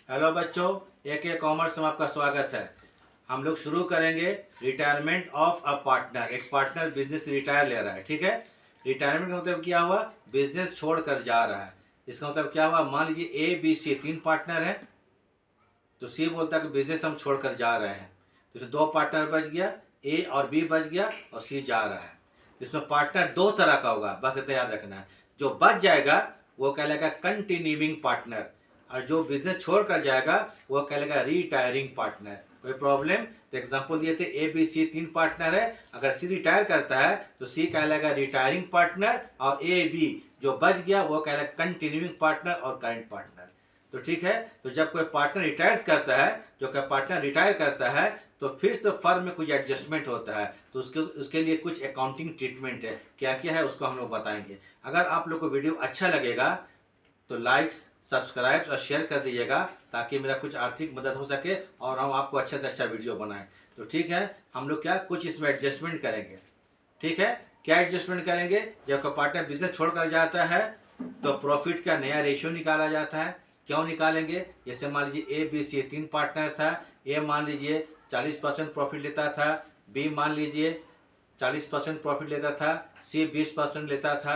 Hello बच्चों, AK commerce में आपका स्वागत है। हम लोग शुरू करेंगे रिटायरमेंट ऑफ अ पार्टनर। एक पार्टनर बिजनेस रिटायर ले रहा है, ठीक है। रिटायरमेंट का मतलब क्या हुआ? बिजनेस छोड़कर जा रहा है। इसका मतलब क्या हुआ? मान लीजिए A B C 3 पार्टनर है, तो C बोलता है कि बिजनेस हम छोड़कर जा रहे हैं, तो 2 पार्टनर बच गया, A और B बच गया और C जा रहा है। इसमें पार्टनर 2 तरह का होगा, बस इतना याद रखना है। जो बच जाएगा वो कहलाएगा कंटिन्यूइंग पार्टनर, और जो बिजनेस छोड़कर जाएगा वो कहलाएगा रिटायरिंग पार्टनर। कोई प्रॉब्लम? तो एग्जांपल दिए थे A B C 3 पार्टनर है, अगर C रिटायर करता है तो C कहलाएगा रिटायरिंग पार्टनर, और A B जो बच गया वो कहलाएगा कंटिन्यूइंग पार्टनर और करंट पार्टनर। तो ठीक है। तो जब कोई पार्टनर रिटायर्स करता है, जो कोई पार्टनर रिटायर करता है, तो फिर से फर्म में कुछ एडजस्टमेंट होता है, तो उसके लिए कुछ अकाउंटिंग ट्रीटमेंट है। क्या क्या है उसको हम लोग बताएंगे। अगर आप लोग को वीडियो अच्छा लगेगा तो लाइक्स, सब्सक्राइब और शेयर कर दीजिएगा, ताकि मेरा कुछ आर्थिक मदद हो सके और हम आपको अच्छा से अच्छा वीडियो बनाएं। तो ठीक है, हम लोग क्या कुछ इसमें एडजस्टमेंट करेंगे। ठीक है, क्या एडजस्टमेंट करेंगे? जब कोई पार्टनर बिजनेस छोड़कर जाता है तो प्रॉफिट का नया रेशियो निकाला जाता है। क्यों निकालेंगे? जैसे मान लीजिए A B C 3 पार्टनर था। ए मान लीजिए 40% प्रॉफिट लेता था, बी मान लीजिए 40% प्रॉफिट लेता था, सी 20% लेता था।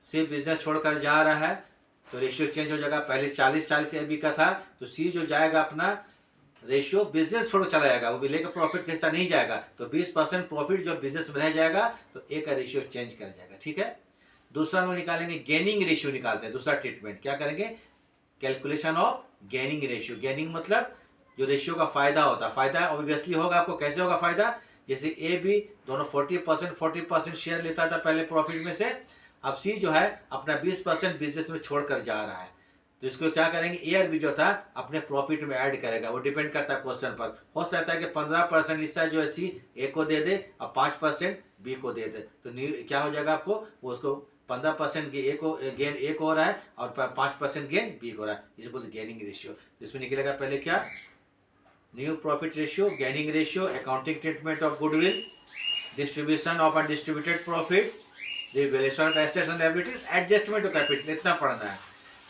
सी बिजनेस छोड़कर जा रहा है तो रेशियो चेंज हो जाएगा। पहले 40-40 A B का था, तो सी जो जाएगा अपना रेशियो बिजनेस छोड़ चला जाएगा, वो भी लेकर प्रॉफिट के हिस्सा नहीं जाएगा, तो 20% प्रॉफिट जो बिजनेस में रह जाएगा, तो ए का रेशियो चेंज कर जाएगा। ठीक है। दूसरा हम निकालेंगे गेनिंग रेशियो, निकालते हैं दूसरा ट्रीटमेंट। क्या करेंगे? Calculation of gaining ratio. Gaining मतलब जो रेशियो का फायदा होता है। फायदा ऑब्वियसली होगा आपको। कैसे होगा फायदा? जैसे A B दोनों 40% शेयर लेता था पहले प्रॉफिट में से, अब C जो है अपना 20% बिजनेस में छोड़कर जा रहा है, तो इसको क्या करेंगे? A और B जो था अपने प्रॉफिट में ऐड करेगा। वो डिपेंड करता है क्वेश्चन पर। हो सकता है कि 15% हिस्सा जो है C A को दे दे और 5% B को दे दे, तो क्या हो जाएगा आपको? वो उसको 15% गेन A को हो रहा है और 5% गेन B को हो रहा है। इसे बोलते गेनिंग रेशियो। इसमें निकलेगा पहले क्या? New profit ratio, gaining ratio, accounting treatment of goodwill, distribution of undistributed profit, revaluation of assets and liabilities, adjustment of capital. इतना पढ़ना है।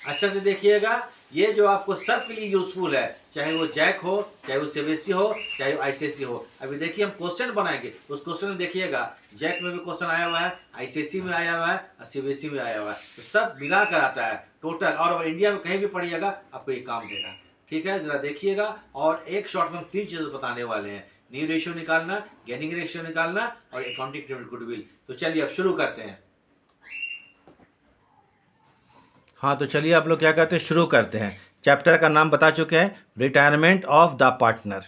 अच्छा से देखिएगा, ये जो आपको सबके लिए यूजफुल है, चाहे वो जैक हो, चाहे वो CBSE हो, चाहे वो ICSE हो। अभी देखिए हम क्वेश्चन बनाएंगे, उस क्वेश्चन में देखिएगा जैक में भी क्वेश्चन आया हुआ है, ICSE में आया हुआ है और CBSE में आया हुआ है, तो सब मिला कर आता है टोटल। और इंडिया में कहीं भी पढ़िएगा आपको ये काम देगा। ठीक है, जरा देखिएगा। और एक शॉर्ट में हम 3 चीजें बताने वाले हैं। न्यू रेशियो निकालना, गेनिंग रेशियो निकालना और अकाउंटिंग ट्रीटमेंट गुडविल। तो चलिए अब शुरू करते हैं। हाँ, तो चलिए आप लोग क्या करते हैं, शुरू करते हैं। चैप्टर का नाम बता चुके हैं, रिटायरमेंट ऑफ द पार्टनर।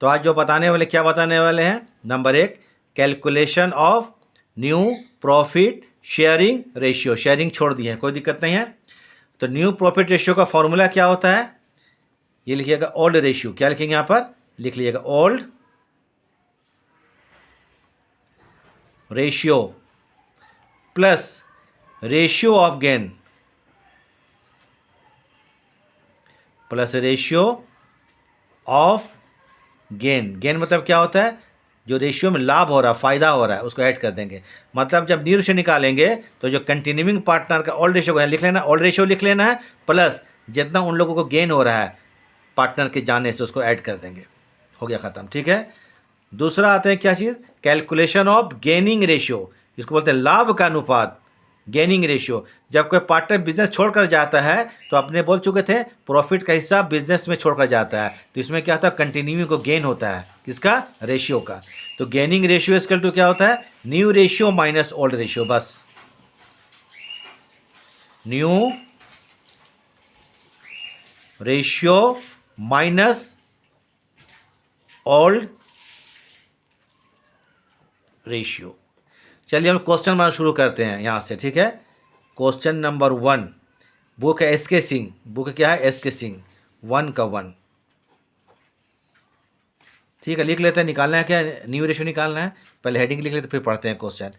तो आज जो बताने वाले, क्या बताने वाले हैं? Number 1, calculation of new profit sharing ratio. Sharing छोड़ दिए हैं, कोई दिक्कत नहीं है। तो न्यू प्रॉफिट रेशियो का फॉर्मूला क्या होता है? ये लिखिएगा ओल्ड रेशियो। क्या लिखेंगे यहाँ पर? लिख लीजिएगा old ratio plus ratio of gain plus ratio of gain. Gain मतलब क्या होता है? जो रेशियो में लाभ हो रहा है, फायदा हो रहा है, उसको ऐड कर देंगे। मतलब जब न्यू रेशियो निकालेंगे तो जो कंटिन्यूइंग पार्टनर का ओल्ड रेशियो लिख लेना, ओल्ड रेशियो लिख लेना है, प्लस जितना उन लोगों को गेन हो रहा है पार्टनर के जाने से, उसको ऐड कर देंगे। हो गया ख़त्म। ठीक है। दूसरा आता है क्या चीज़? Calculation of gaining ratio. इसको बोलते हैं लाभ का अनुपात, गेनिंग रेशियो। जब कोई पार्टनर बिजनेस छोड़कर जाता है, तो अपने बोल चुके थे प्रॉफिट का हिस्सा बिजनेस में छोड़कर जाता है, तो इसमें क्या होता है? कंटिन्यूइंग को गेन होता है, किसका? रेशियो का। तो गेनिंग रेशियो इक्वल टू क्या होता है? New ratio minus old ratio. बस new ratio minus old ratio. चलिए हम क्वेश्चन बनाना शुरू करते हैं यहाँ से। ठीक है। क्वेश्चन नंबर 1, बुक है SK सिंह। बुक क्या है? SK सिंह। 1 का 1। ठीक है, लिख लेते हैं। निकालना है क्या? न्यू रेशियो निकालना है। पहले हेडिंग लिख लेते, फिर पढ़ते हैं question.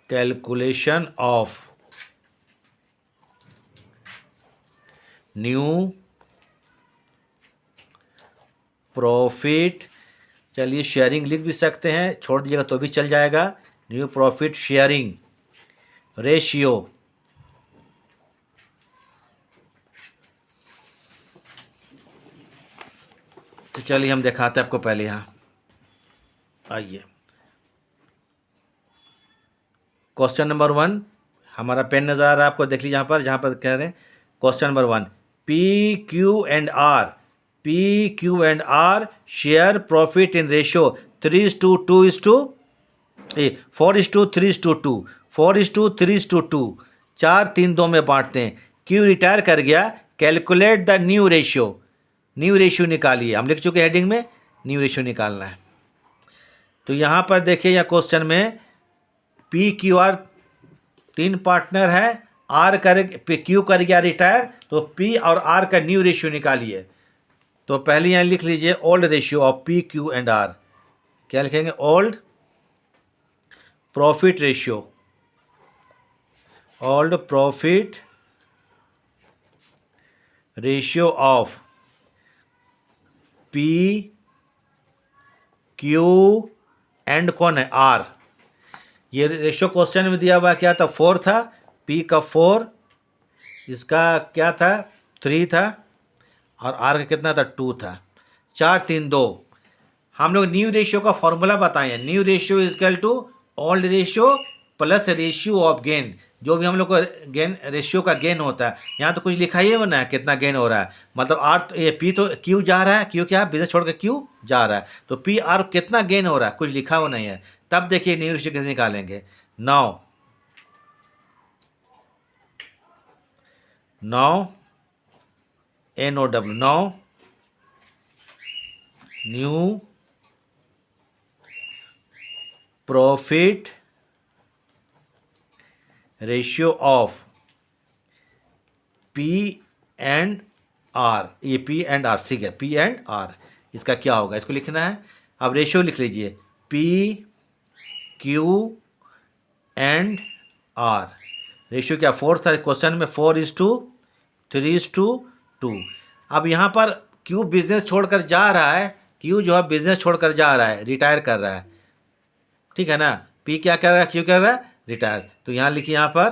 Calculation of new profit. चलिए शेयरिंग लिख भी सकते हैं, छोड़ दीजिएगा तो भी चल जाएगा। New profit sharing ratio. तो चलिए हम दिखाते हैं आपको पहले यहाँ, आइए। क्वेश्चन नंबर 1, हमारा पेन नज़र आ रहा है आपको, देख लीजिए यहाँ पर, जहाँ पर कह रहे हैं question number 1, P Q and R share profit in ratio 4:3:2, 4:3:2, 4:3:2 में बांटते हैं। क्यू रिटायर कर गया, calculate the new ratio. New ratio निकालिए, हम लिख चुके हेडिंग में, न्यू रेशियो निकालना है। तो यहाँ पर देखिए, या क्वेश्चन में पी क्यू आर 3 पार्टनर है, आर कर क्यू कर गया रिटायर, तो पी और आर का न्यू रेशियो निकालिए। तो पहले यहाँ लिख लीजिए old ratio of P Q and R. क्या लिखेंगे? Old profit ratio, old profit ratio of P Q and कौन है? आर। ये रेशियो क्वेश्चन में दिया हुआ क्या था? 4 था, पी का 4, इसका क्या था? 3 था, और आर का कितना था? 2 था। 4:3:2। हम लोग न्यू रेशियो का फॉर्मूला बताए, new ratio is equal to old ratio plus ratio of gain. जो भी हम लोग को गेन, रेशियो का गेन होता है, यहाँ तो कुछ लिखा ही है ना कितना गेन हो रहा है, मतलब आर, ये पी तो क्यू जा रहा है, क्यू क्या बिजनेस छोड़ के क्यू जा रहा है, तो पी आर कितना गेन हो रहा है कुछ लिखा हुआ नहीं है। तब देखिए न्यू रेशियो कैसे निकालेंगे। Now NOW, now new profit ratio of P and R. ये पी एंड आर, ठीक है, पी एंड आर, इसका क्या होगा, इसको लिखना है। अब रेशियो लिख लीजिए, P Q and R. Ratio क्या? 4 था क्वेश्चन में, 4:3:2। अब यहाँ पर क्यू बिजनेस छोड़कर जा रहा है, क्यू जो है बिजनेस छोड़कर जा रहा है, रिटायर कर रहा है, ठीक है ना। पी क्या कर रहा है? क्यू कर रहा है रिटायर। तो यहाँ लिखिए, यहाँ पर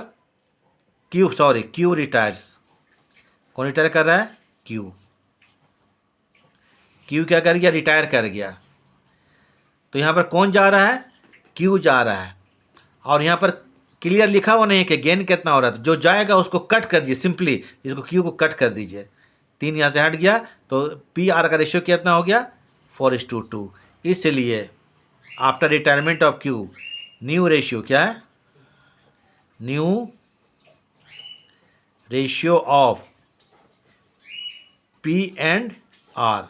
क्यू रिटायर्स। कौन रिटायर कर रहा है? क्यू क्या कर गया? रिटायर कर गया। तो यहाँ पर कौन जा रहा है? क्यू जा रहा है। और यहाँ पर क्लियर लिखा हुआ नहीं है कि गेन कितना हो रहा है, तो जो जाएगा उसको कट कर दीजिए, सिंपली इसको क्यू को कट कर दीजिए। 3 यहाँ से हट गया, तो पी आर का रेशियो कितना हो गया? 4:2। इसलिए after retirement of Q, new ratio क्या है? New ratio of P and R.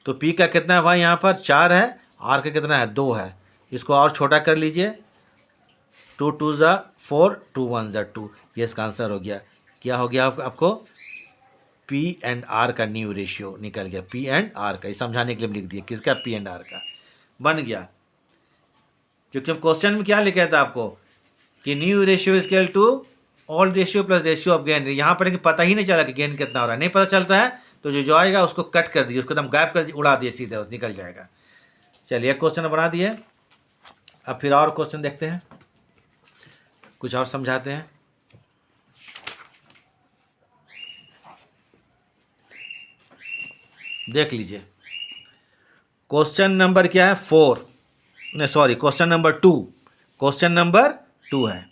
तो पी का कितना है भाई? यहाँ पर 4 है, आर का कितना है? 2 है। इसको और छोटा कर लीजिए, 2 2 ज़ा 4, 2 1 ज़ा 2। ये इसका आंसर हो गया। क्या हो गया आपको? पी एंड आर का न्यू रेशियो निकल गया, पी एंड आर का। ये समझाने के लिए लिख दिया, किसका? पी एंड आर का बन गया। क्योंकि हम क्वेश्चन में क्या लिखा था आपको कि new ratio equal to old ratio plus ratio of gain. यहाँ पर पता ही नहीं चला कि गेन कितना हो रहा है, नहीं पता चलता है, तो जो आएगा उसको कट कर दीजिए, उसको एकदम गायब कर उड़ा दिए, सीधे उस निकल जाएगा। चलिए एक क्वेश्चन बना दिए, अब फिर और क्वेश्चन देखते हैं, कुछ और समझाते हैं। देख लीजिए क्वेश्चन नंबर क्या है? 4, नहीं sorry, question number 2। Question number 2 है,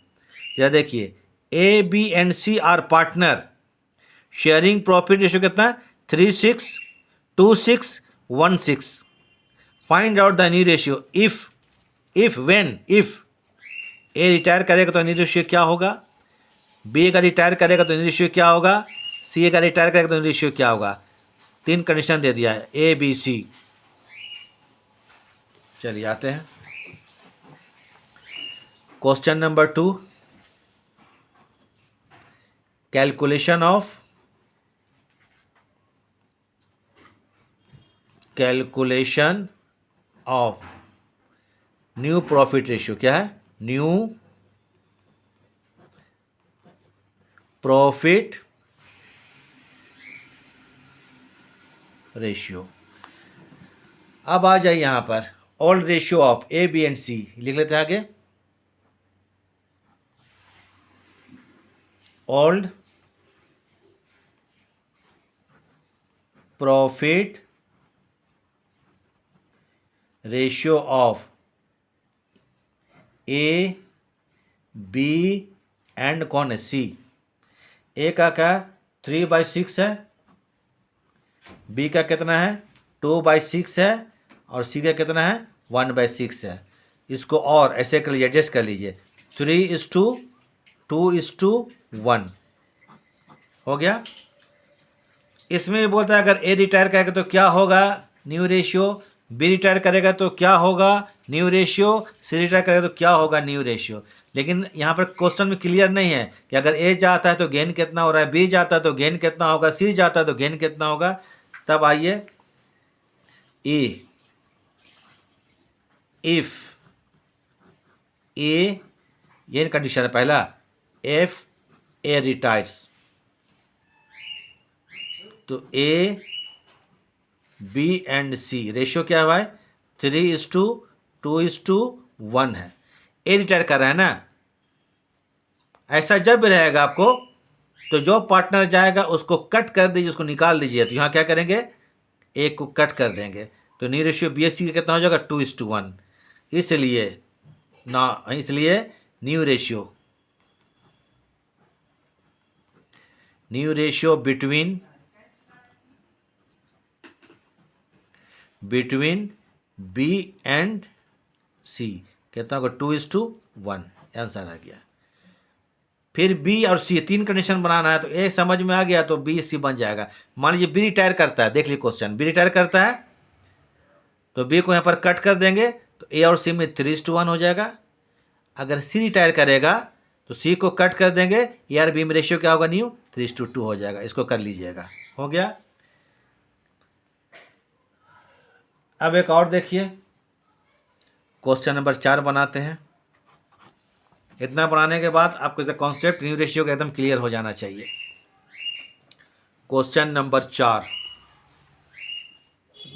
यह देखिए, A B and C are partner, sharing profit ratio कितना? 3:6:2:6:1:6। Find out the new ratio if A retire करेगा तो न्यू रेशियो क्या होगा, बी का रिटायर करेगा तो न्यू रेशियो क्या होगा, सी का रिटायर करेगा तो न्यू रेशियो क्या होगा। 3 कंडीशन दे दिया है, ए बी सी। चलिए आते हैं question number 2, calculation of new profit ratio. क्या है? New profit ratio. अब आ जाइए यहाँ पर, old ratio of A B and C लिख लेते हैं आगे। Old profit ratio of A B and कौन है सी। ए का क्या 3/6 है, बी का कितना है 2/6 है, और सी का कितना है 1/6 है। इसको और ऐसे कर लीजिए, एडजस्ट कर लीजिए, 3:2:1 हो गया। इसमें भी बोलता है अगर ए रिटायर करेगा तो क्या होगा न्यू रेशियो, बी रिटायर करेगा तो क्या होगा न्यू रेशियो, सी रिटायर करेगा तो क्या होगा न्यू रेशियो। लेकिन यहाँ पर क्वेश्चन में क्लियर नहीं है कि अगर ए जाता है तो गेन कितना हो रहा है, बी जाता है तो गेन कितना होगा, सी जाता है तो गेन कितना होगा। तब आइए ए इफ ए, ये कंडीशन है पहला, एफ ए रिटायर्स तो A B and C ratio क्या है भाई 3:2:1 है। ए रिटायर कर रहा है ना, ऐसा जब भी रहेगा आपको तो जो पार्टनर जाएगा उसको कट कर दीजिए, उसको निकाल दीजिए। तो यहाँ क्या करेंगे ए को कट कर देंगे, तो new ratio B S C का कितना हो जाएगा 2:1। इसलिए new ratio between B and C कितना होगा 2:1, आंसर आ गया। फिर बी और सी तीन कंडीशन बनाना है, तो ए समझ में आ गया तो बी सी बन जाएगा। मान लीजिए बी रिटायर करता है, देख लीजिए क्वेश्चन, बी रिटायर करता है तो बी को यहाँ पर कट कर देंगे तो ए और सी में 3:1 हो जाएगा। अगर सी रिटायर करेगा तो सी को कट कर देंगे, ए और बी में रेशियो क्या होगा न्यू 3:2 हो जाएगा। इसको कर लीजिएगा, हो गया। अब एक और देखिए, क्वेश्चन नंबर 4 बनाते हैं। इतना बनाने के बाद आपको कॉन्सेप्ट न्यू रेशियो का एकदम क्लियर हो जाना चाहिए। क्वेश्चन नंबर 4,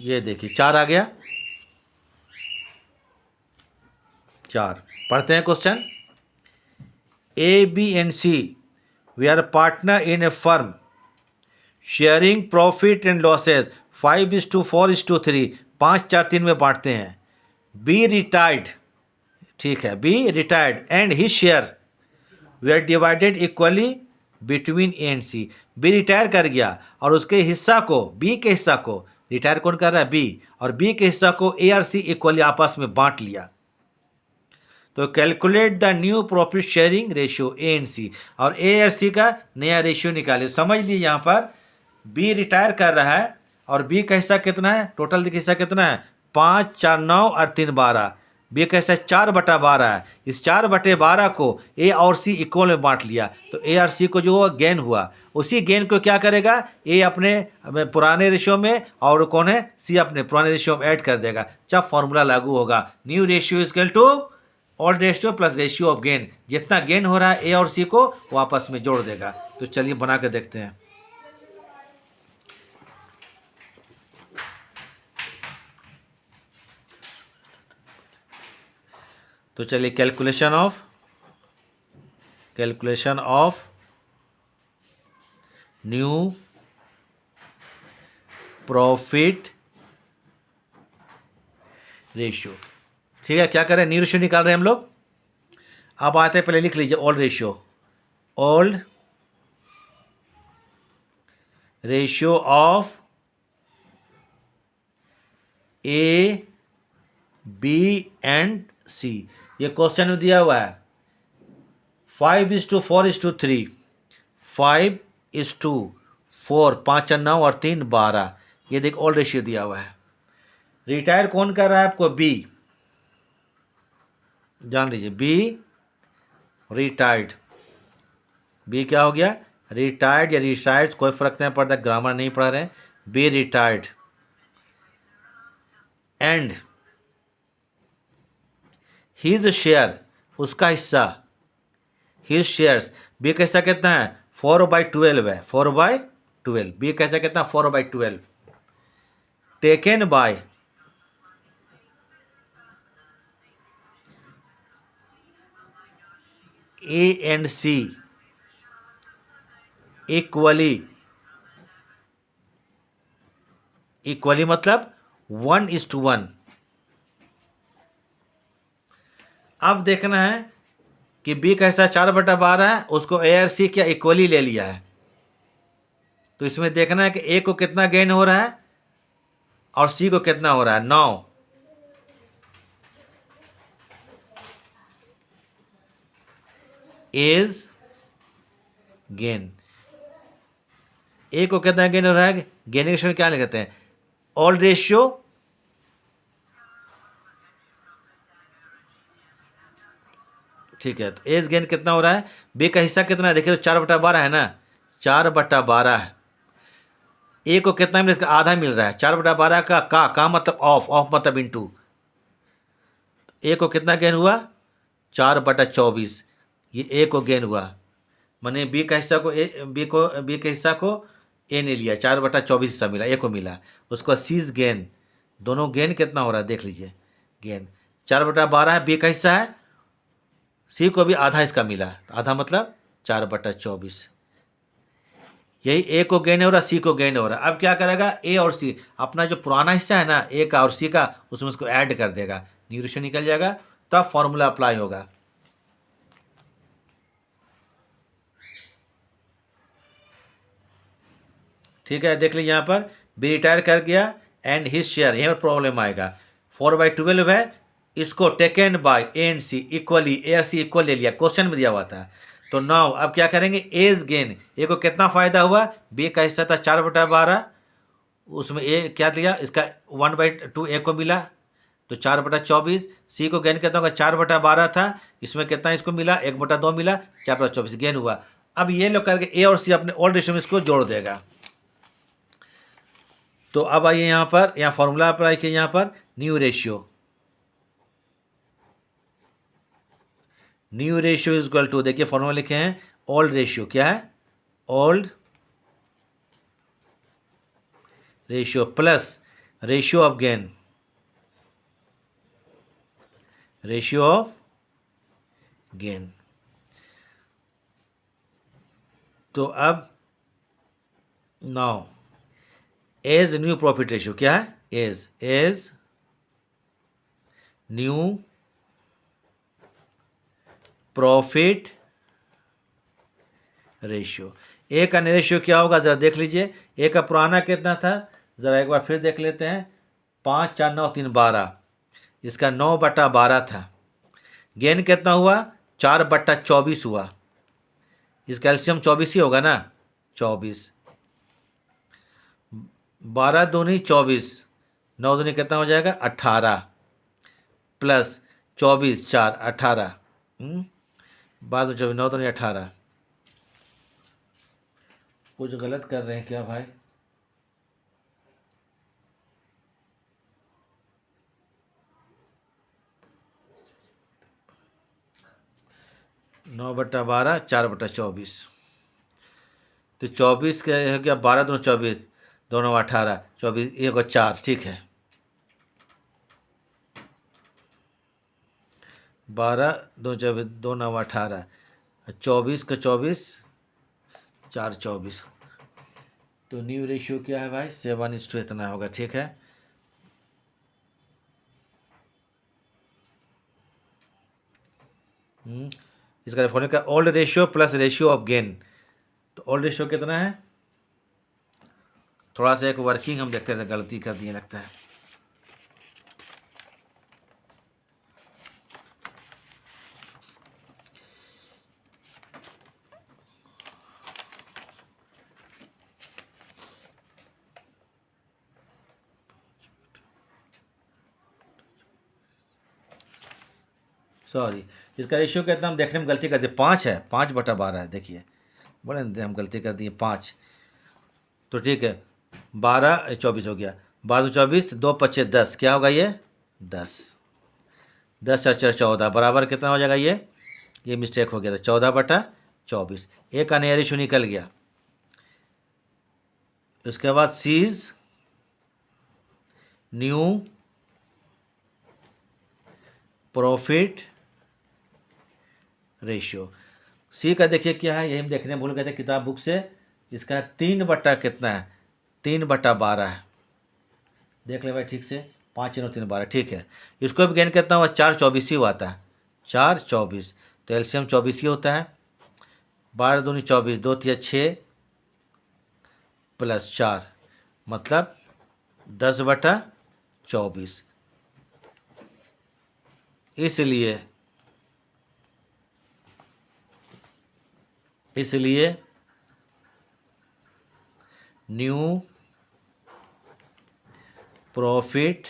ये देखिए 4 आ गया। 4 पढ़ते हैं question. A B and C we are partner in a firm sharing profit and losses 5:4:3, 5-4-3 में बांटते हैं। बी रिटायर्ड, ठीक है, B retired and his share they are divided equally between A and C. B retire कर गया और उसके हिस्सा को, बी के हिस्सा को, रिटायर कौन कर रहा है बी, और बी के हिस्सा को ए और सी इक्वली आपस में बांट लिया। तो calculate the new profit sharing ratio A and C, और ए और सी का नया रेशियो निकाले। समझ लीजिए यहाँ पर बी रिटायर कर रहा है और बी का हिस्सा कितना है, टोटल हिस्सा कितना है 5, 4, 9 और 3, 12। बी का हिस्सा 4/12 है। इस 4/12 को ए और सी इक्वल में बांट लिया, तो ए और सी को जो गेन हुआ उसी गेन को क्या करेगा ए अपने पुराने रेशियो में और कौन है सी अपने पुराने रेशियो में ऐड कर देगा। जब फॉर्मूला लागू होगा new ratio equal to old ratio plus ratio of gain, जितना गेन हो रहा है ए और सी को वापस में जोड़ देगा। तो चलिए बना के देखते हैं। तो चलिए calculation of new profit ratio, ठीक है। क्या करें, न्यू रेशियो निकाल रहे हैं हम लोग। अब आते हैं, पहले लिख लीजिए old ratio of A B and C. ये क्वेश्चन में दिया हुआ है 5:4:3, 5:4, 5 और 9 और 3, 12। ये देख ओल्ड रेशियो दिया हुआ है। रिटायर कौन कर रहा है आपको बी, जान लीजिए बी रिटायर्ड, बी क्या हो गया रिटायर्ड या रिटायर्ड कोई फर्क नहीं पड़ता, ग्रामर नहीं पढ़ रहे हैं। B retired and his share, उसका हिस्सा, हिज शेयर्स, बी कैसा कितना है 4/12 है, 4/12। बी कैसा कितना 4/12 taken by A and C equally, equally मतलब 1:1। अब देखना है कि बी का हिस्सा 4/12 है, उसको ए और सी क्या इक्वली ले लिया है। तो इसमें देखना है कि ए को कितना गेन हो रहा है और सी को कितना हो रहा है, 9। इज गेन, ए को कितना गेन हो रहा है, गेनिंग रेशियो क्या लिखते हैं, ऑल रेशियो ठीक है। तो एज गेन कितना हो रहा है, बी का हिस्सा कितना है, देखिए तो 4/12 है ना, 4/12 है। ए को कितना मिला, इसका आधा मिल रहा है, 4/12 का मतलब ऑफ, ऑफ मतलब इंटू। ए को कितना गेन हुआ, 4/24, ये ए को गेन हुआ, मैंने बी का हिस्सा को बी के हिस्सा को ए ने लिया, 4/24 हिस्सा मिला, ए को मिला। उसको सीज गेन, दोनों गेन कितना हो रहा है देख लीजिए, गेन 4/12 है, बी का हिस्सा है, सी को भी आधा इसका मिला, आधा मतलब 4/24। यही ए को गेन हो रहा, सी को गेन हो रहा। अब क्या करेगा, ए और सी अपना जो पुराना हिस्सा है ना ए का और सी का, उसमें उसको ऐड कर देगा, न्यूट्रिशन निकल जाएगा, तब फॉर्मूला अप्लाई होगा। ठीक है, देख लीजिए यहाँ पर बी रिटायर कर गया एंड हिज शेयर, यहाँ पर प्रॉब्लम आएगा। 4/12 है, इसको taken by A and C equally, A और सी इक्वल ले लिया, क्वेश्चन में दिया हुआ था। तो नाउ अब क्या करेंगे, एज गेन, ए को कितना फायदा हुआ, बी का हिस्सा था 4/12, उसमें ए क्या लिया, इसका 1/2 ए को मिला, तो 4/24। सी को गेन कितना होगा, 4/12 था, इसमें कितना इसको मिला, 1/2 मिला, 4/24 गेन हुआ। अब ये लोग करके ए और सी अपने ओल्ड रेशियो में इसको जोड़ देगा। तो अब आइए यहाँ पर, यहाँ फॉर्मूला अप्लाई किए, यहाँ पर new ratio, new ratio is equal to, देखिए फॉर्मूला लिखे हैं, ओल्ड रेशियो क्या है, old ratio plus ratio of gain, ratio of gain. तो अब now as new profit ratio क्या है, as new profit ratio. A का रेशियो क्या होगा ज़रा देख लीजिए, ए का पुराना कितना था, ज़रा एक बार फिर देख लेते हैं, 5 4 9 3 12, इसका 9/12 था। गेन कितना हुआ, 4/24 हुआ, इसका एलसीएम 24 ही होगा ना, 24, 12 दूनी 24, 9 दूनी कितना हो जाएगा 18, प्लस 24 4 18, 12 दूनी 24, 9 दूनी 18। कुछ गलत कर रहे हैं क्या भाई, नौ बट्टा 12 4/24, तो 24 का हो गया, 12 दूनी 24, दोनों 18, 24 एक और 4, ठीक है, 12 2 24 2 9 18, 24 का 24 4 24। तो न्यू रेशियो क्या है भाई, 7:2 इतना होगा, ठीक है। इसका फॉर्मूला का old ratio plus ratio of gain, तो ओल्ड रेशियो कितना है, थोड़ा सा एक वर्किंग हम देखते हैं, गलती कर दिए लगता है। सॉरी, इसका रेशियो कितना हम देखने में गलती कर दिए, 5 है, 5/12 है, देखिए बड़े हम गलती कर दिए 5, तो ठीक है, 12 24 हो गया, 12 24 2 25 10, क्या होगा ये 10, 10 4 4 14, बराबर कितना हो जाएगा ये मिस्टेक हो गया था, 14/24, एक का नया रेशियो निकल गया। उसके बाद सीज न्यू प्रॉफिट रेशियो, सी का देखिए क्या है, यही हम देखने भूल गए थे किताब बुक से, इसका 3 बटा कितना है, 3/12 है। देख ले भाई ठीक से, 5×3 = 12, ठीक है। इसको भी गेन कितना हुआ, 4/24 ही आता है, 4/24। तो एलसीएम 24 ही होता है। 12×2 = 24, 2×3 = 6 + 4 मतलब 10/24। इसलिए new profit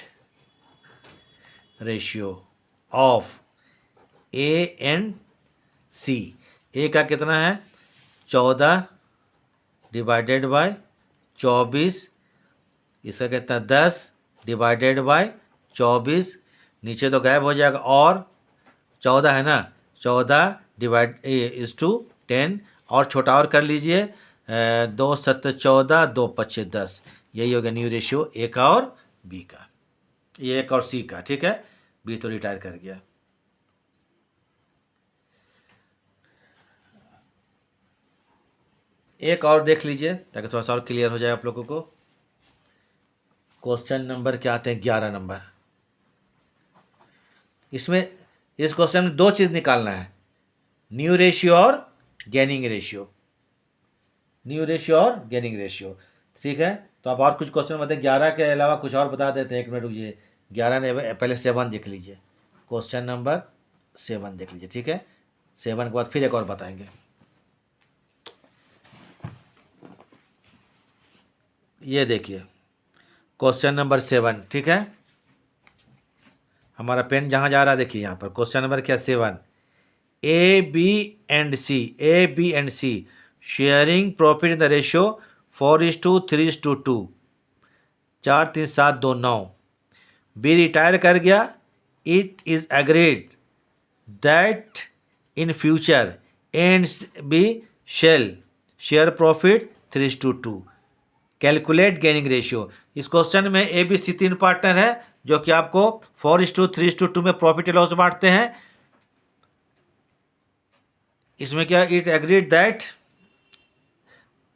ratio of A and C, A का कितना है 14/24, इसका कितना 10/24, नीचे तो गायब हो जाएगा, और 14 है ना, 14/10, और छोटा और कर लीजिए, 2×7 = 14, 2×5 = 10। यही हो गया न्यू रेशियो ए का और बी का, ये एक और सी का, ठीक है। बी तो रिटायर कर गया। एक और देख लीजिए ताकि थोड़ा सा और क्लियर हो जाए आप लोगों को। क्वेश्चन नंबर क्या आते हैं, 11 नंबर। इसमें इस क्वेश्चन में 2 चीज़ निकालना है, न्यू रेशियो और गेनिंग रेशियो, न्यू रेशियो और गेनिंग रेशियो, ठीक है। तो आप और कुछ क्वेश्चन बताइए, 11 के अलावा कुछ और बता देते हैं। 1 मिनट रुकिए, 11 ने पहले 7 देख लीजिए, क्वेश्चन नंबर 7 देख लीजिए, ठीक है। 7 के बाद फिर एक और बताएंगे। ये देखिए क्वेश्चन नंबर 7, ठीक है। हमारा पेन जहाँ जा रहा है देखिए यहाँ पर, क्वेश्चन नंबर क्या 7, A B and C sharing profit in the ratio 4:3:2, 4 3 7 2 9। B retire कर गया, it is agreed that in future A and B shall share profit 3:2। Calculate gaining ratio. इस क्वेश्चन में ए बी सी 3 पार्टनर है जो कि आपको 4:3:2 में profit loss बांटते हैं। इसमें क्या, it agreed that,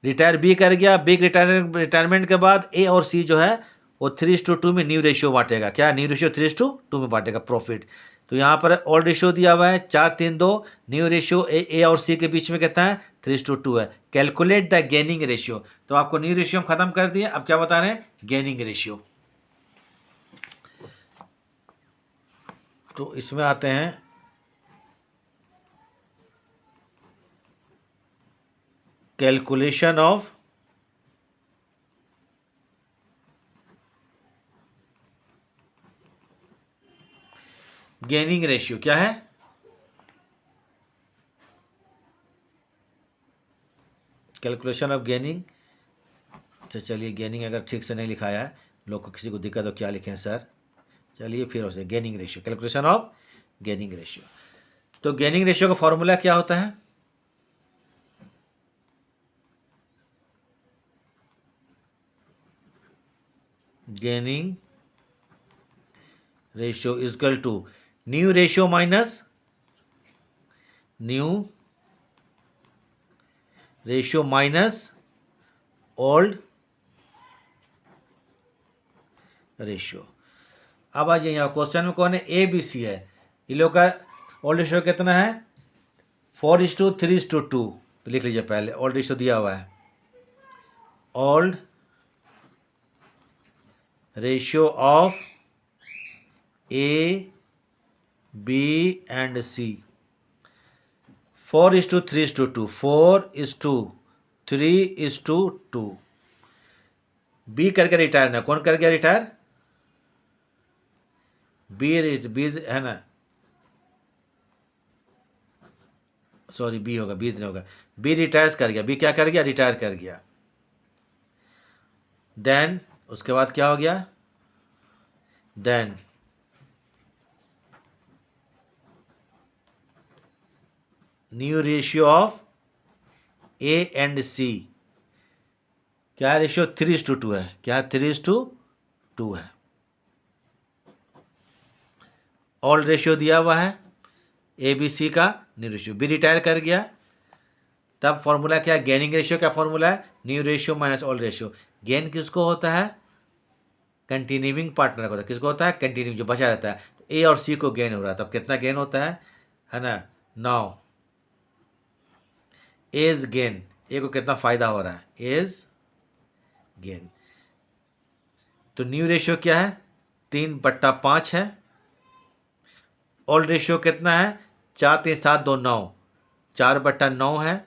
retire B कर गया, बी रिटायरमेंट के बाद ए और सी जो है वो 3:2 में न्यू रेशियो बांटेगा। क्या, न्यू रेशियो 3:2 में बांटेगा प्रॉफिट। तो यहाँ पर ओल्ड रेशियो दिया हुआ है 4:3:2, न्यू रेशियो ए और सी के बीच में कितना है 3:2 है। कैलकुलेट द गेनिंग रेशियो, तो आपको न्यू रेशियो हम खत्म कर दिए, अब क्या बता रहे हैं, गेनिंग रेशियो। तो इसमें आते हैं कैलकुलेशन ऑफ गेनिंग रेशियो। क्या है, कैलकुलेशन ऑफ गेनिंग। तो चलिए, गेनिंग अगर ठीक से नहीं लिखाया है, लोग को किसी को दिक्कत हो क्या लिखें सर, चलिए फिर उसे gaining ratio, calculation of gaining ratio. तो गेनिंग रेशियो का फॉर्मूला क्या होता है, gaining ratio is equal to new ratio minus old ratio. अब आ जाइए, क्वेश्चन में कौन है, ए बी सी है, इन लोग का ओल्ड रेशियो कितना है 4:3:2। लिख लीजिए, पहले ओल्ड रेशियो दिया हुआ है, old ratio of A B and C 4:3:2, 4:3:2। B करके रिटायर ना, कौन कर गया रिटायर, बी है ना, सॉरी बी होगा, बी नहीं होगा, बी रिटायर कर गया, बी क्या कर गया, रिटायर कर गया। देन उसके बाद क्या हो गया, then new ratio of A and C, क्या रेशियो 3:2 है, क्या 3:2 है। ओल्ड रेशियो दिया हुआ है ए बी सी का, न्यू रेशियो, बी रिटायर कर गया, तब फॉर्मूला क्या है, गेनिंग रेशियो क्या फॉर्मूला है, new ratio minus old ratio. Gain किसको होता है, कंटिन्यूइंग पार्टनर को होता है। किसको होता है, कंटिन्यू, जो बचा रहता है। ए और सी को गेन हो रहा है, तब कितना गेन होता है ना, 9 एज गेन। ए को कितना फायदा हो रहा है, एज गेन। तो न्यू रेशियो क्या है, 3/5 है। ओल्ड रेशियो कितना है, 4 3 7 2 9, 4/9 है।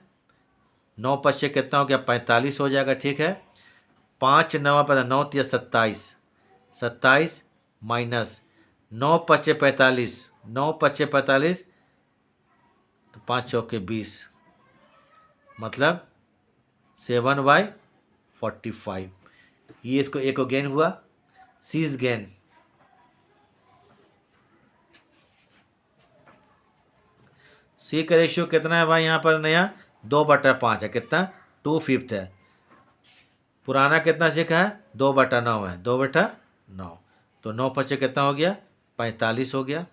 9 पच्चे कितना हो गया, 45 हो जाएगा, ठीक है। 5 9 पर 9 3 27, 27 माइनस 9 पच्चे 45, 9 पच्चे 45, तो 5 चौके 20, मतलब 7/45। ये इसको एक को गेन हुआ। सीज गेन, सी का रेशियो कितना है भाई, यहाँ पर नया 2/5 है, कितना 2/5 है। पुराना कितना सीखा है, 2/9 है, 2/9, तो 9 पच्चे कितना हो गया, 45 हो गया।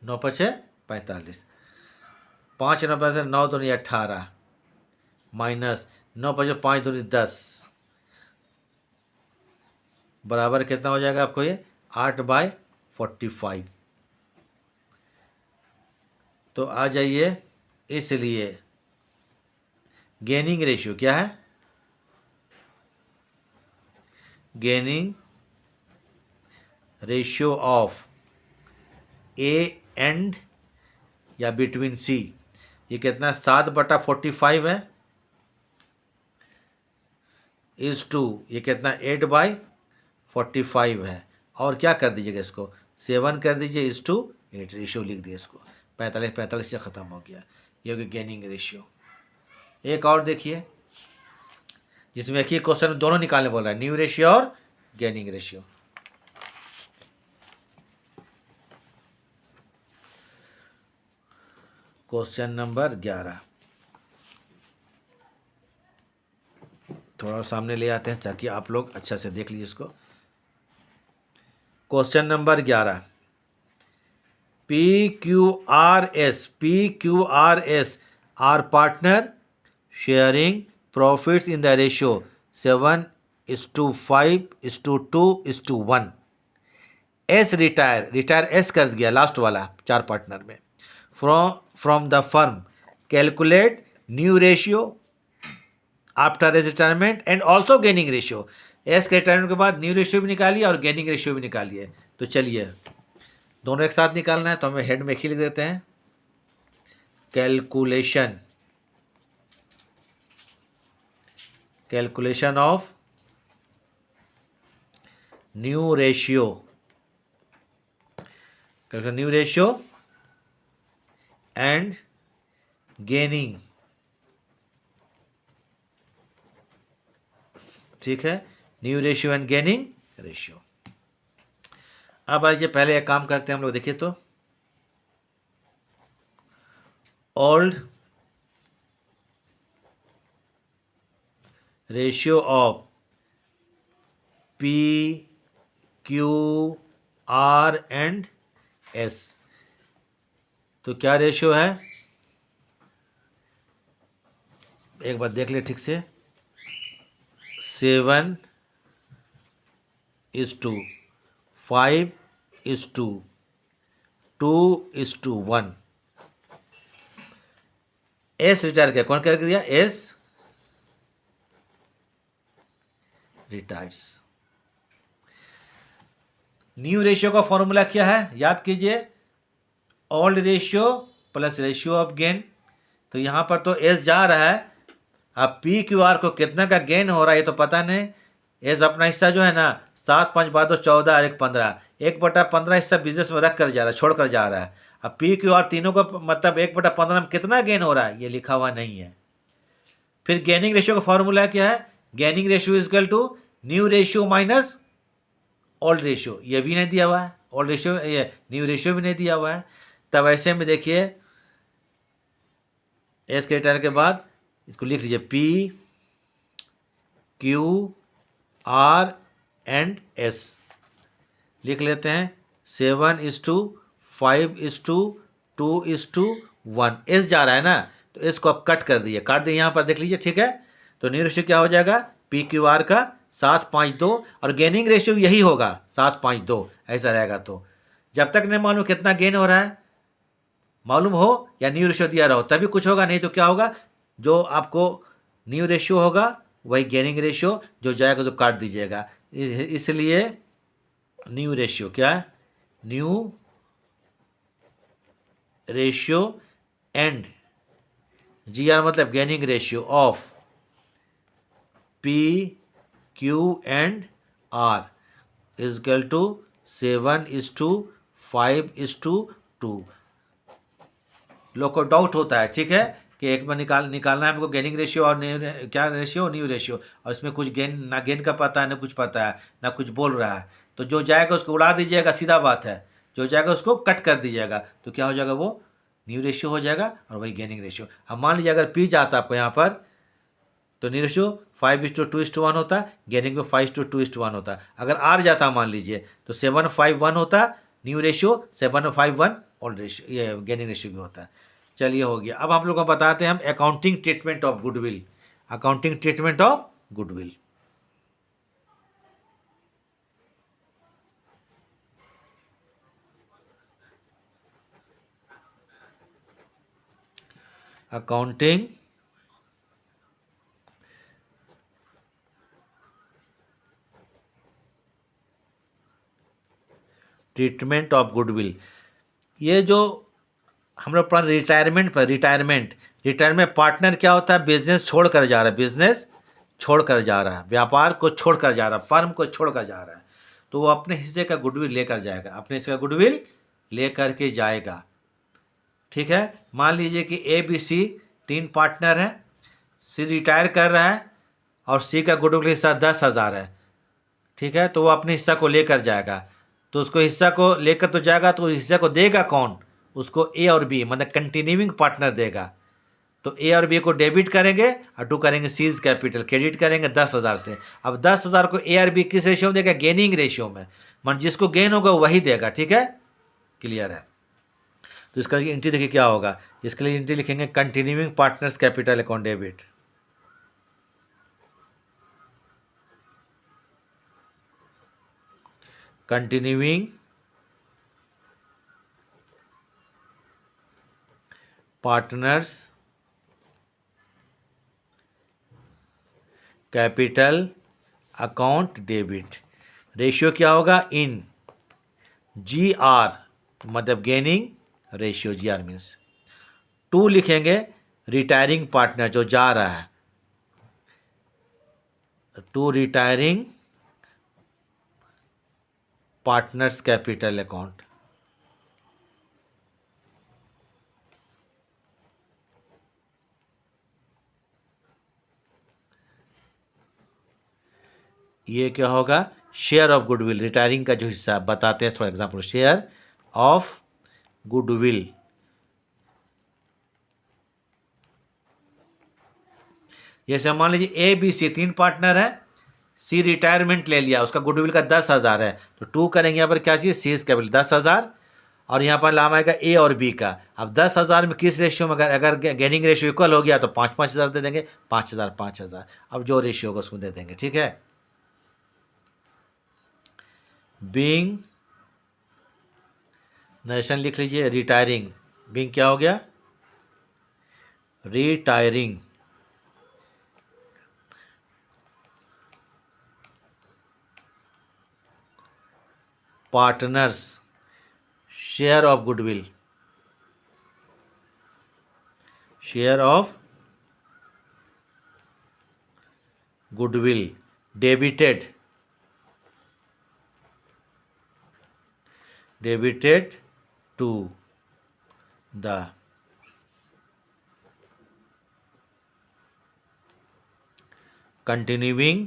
9 पच्चे 45, 5 9 पैसे 9 दूनी 18 माइनस 9 पच्चे 5 दूनी 10, बराबर कितना हो जाएगा आपको ये, 8/45। तो आ जाइए, इसलिए गेनिंग रेशियो क्या है, gaining ratio of A and या बिटवीन सी, ये कितना 7/45 है, इज टू ये कितना 8/45 है। और क्या कर दीजिएगा, इसको 7 कर दीजिए, इज टू 8, रेशियो लिख दिए इसको। 45 से ख़त्म हो गया, ये हो गया गेनिंग रेशियो। एक और देखिए, जिसमें देखिए क्वेश्चन दोनों निकालने बोल रहा है, न्यू रेशियो और गेनिंग रेशियो। क्वेश्चन नंबर 11, थोड़ा सामने ले आते हैं ताकि आप लोग अच्छा से देख लीजिए इसको। Question number 11, PQRS are partner sharing profits in the ratio 7:5:2:1। S retire S कर दिया लास्ट वाला 4 पार्टनर में। From the firm calculate new ratio after S retirement and also gaining ratio. S के रिटायरमेंट के बाद न्यू रेशियो भी निकालिए और गेनिंग रेशियो भी निकालिए। तो चलिए दोनों एक साथ निकालना है, तो हमें हेड में लिख देते हैं, calculation of new ratio and gaining, ठीक है, new ratio and gaining ratio. अब आइए पहले एक काम करते हैं हम लोग, देखिए तो old ratio of PQR and S, तो क्या रेशियो है, एक बार देख ले ठीक से, 7:5:2:1। एस रिटायर किया, कौन कर दिया, एस रिटायर्स। न्यू रेशियो का फॉर्मूला क्या है, याद कीजिए, old ratio plus ratio of gain. तो यहाँ पर तो एस जा रहा है, अब PQR को कितना का गेन हो रहा है ये तो पता नहीं। एस अपना हिस्सा जो है ना, 7 5 12 14 और 1 15, 1/15 हिस्सा बिजनेस में रख कर जा रहा है, छोड़ कर जा रहा है। अब PQR तीनों को मतलब 1/15 में कितना गेन हो रहा है ये लिखा हुआ नहीं है। फिर गेनिंग रेशियो का फॉर्मूला क्या है, gaining ratio is equal to new ratio minus old ratio, ये भी नहीं दिया हुआ है, ओल्ड रेशियो ये न्यू रेशियो भी नहीं दिया हुआ है। तब ऐसे में देखिए, एस के रिटायर के बाद इसको लिख लीजिए PQR एंड S लिख लेते हैं, 7:5:2:1 1, एस जा रहा है ना, तो एस को आप कट कर दिए, काट दिए यहाँ पर देख लीजिए, ठीक है। तो न्यू रेशियो क्या हो जाएगा, पी क्यू आर का 752, और गेनिंग रेशियो यही होगा 752, ऐसा रहेगा। तो जब तक नहीं मालूम कितना गेन हो रहा है, मालूम हो या न्यू रेशियो दिया रहो तभी कुछ होगा, नहीं तो क्या होगा, जो आपको न्यू रेशियो होगा वही गेनिंग रेशियो, जो जाएगा तो काट दीजिएगा। इसलिए न्यू रेशियो क्या है, new ratio and G R मतलब gaining ratio of P Q and R is equal to 7:5:2। लोग को डाउट होता है, ठीक है, कि एक बार निकालना है हमको गेनिंग रेशियो और क्या रेशियो, न्यू रेशियो, और इसमें कुछ गेन ना गेन का पता है ना कुछ पता है ना कुछ बोल रहा है। तो जो जाएगा उसको उड़ा दीजिएगा, सीधा बात है, जो जाएगा उसको कट कर दीजिएगा, तो क्या हो जाएगा, वो न्यू रेशियो हो जाएगा और वही गेनिंग रेशियो। अब मान लीजिए अगर पी जाता आपको यहाँ पर, तो न्यू रेशियो 5:2:1 होता, गेनिंग में 5:2:1 होता। अगर आर जाता मान लीजिए तो 7:5:1 होता, न्यू रेशियो 7:5:1 ओल्ड रेशियो, ये गेनिंग रेशियो भी होता है। चलिए हो गया। अब आप लोगों को बताते हैं हम accounting treatment of goodwill, accounting treatment of goodwill. Accounting treatment of goodwill, ये जो हम लोग पढ़ रिटायरमेंट पर, रिटायरमेंट पार्टनर क्या होता है, बिजनेस छोड़ कर जा रहा है, बिजनेस छोड़ कर जा रहा है, व्यापार को छोड़ कर जा रहा है, फर्म को छोड़ कर जा रहा है, तो वो अपने हिस्से का गुडविल लेकर जाएगा, अपने हिस्से का गुडविल लेकर के जाएगा, ठीक है। मान लीजिए कि ए बी सी 3 पार्टनर हैं, सी रिटायर कर रहा है और सी का गुडविल हिस्सा 10,000 है, ठीक है, तो वो अपने हिस्सा को लेकर जाएगा। तो उसको हिस्सा को लेकर तो जाएगा, तो हिस्से को देगा कौन, उसको ए और बी मतलब कंटिन्यूइंग पार्टनर देगा। तो ए और बी को डेबिट करेंगे और टू करेंगे सीज कैपिटल, क्रेडिट करेंगे 10,000 से। अब 10,000 को ए और बी किस रेशियो में देगा, गेनिंग रेशियो में, मतलब जिसको गेन होगा वही देगा, ठीक है, क्लियर है। तो इसका एंट्री देखिए क्या होगा, इसके लिए एंट्री लिखेंगे continuing partners capital account debit, continuing partners capital account debit. Ratio क्या होगा, इन जी आर मतलब gaining ratio, G R means 2 लिखेंगे, रिटायरिंग पार्टनर जो जा रहा है, 2 रिटायरिंग पार्टनर्स कैपिटल अकाउंट, ये क्या होगा, शेयर ऑफ गुडविल, रिटायरिंग का जो हिस्सा बताते हैं थोड़ा एग्जांपल, शेयर ऑफ गुडविल, जैसे मान लीजिए ए बी सी 3 पार्टनर है, सी रिटायरमेंट ले लिया, उसका गुडविल का 10,000 है, तो 2 करेंगे यहाँ पर क्या चाहिए, सीज कैपिटल 10,000, और यहाँ पर नाम आएगा ए और बी का। अब 10,000 में किस रेशियो में, अगर गेनिंग रेशियो इक्वल हो गया तो 5,000 दे देंगे, 5,000, अब जो रेशियो होगा उसमें दे देंगे, ठीक है। बीइंग नरेशन लिख लीजिए, रिटायरिंग, बीइंग क्या हो गया, retiring partners share of goodwill, share of goodwill debited to the continuing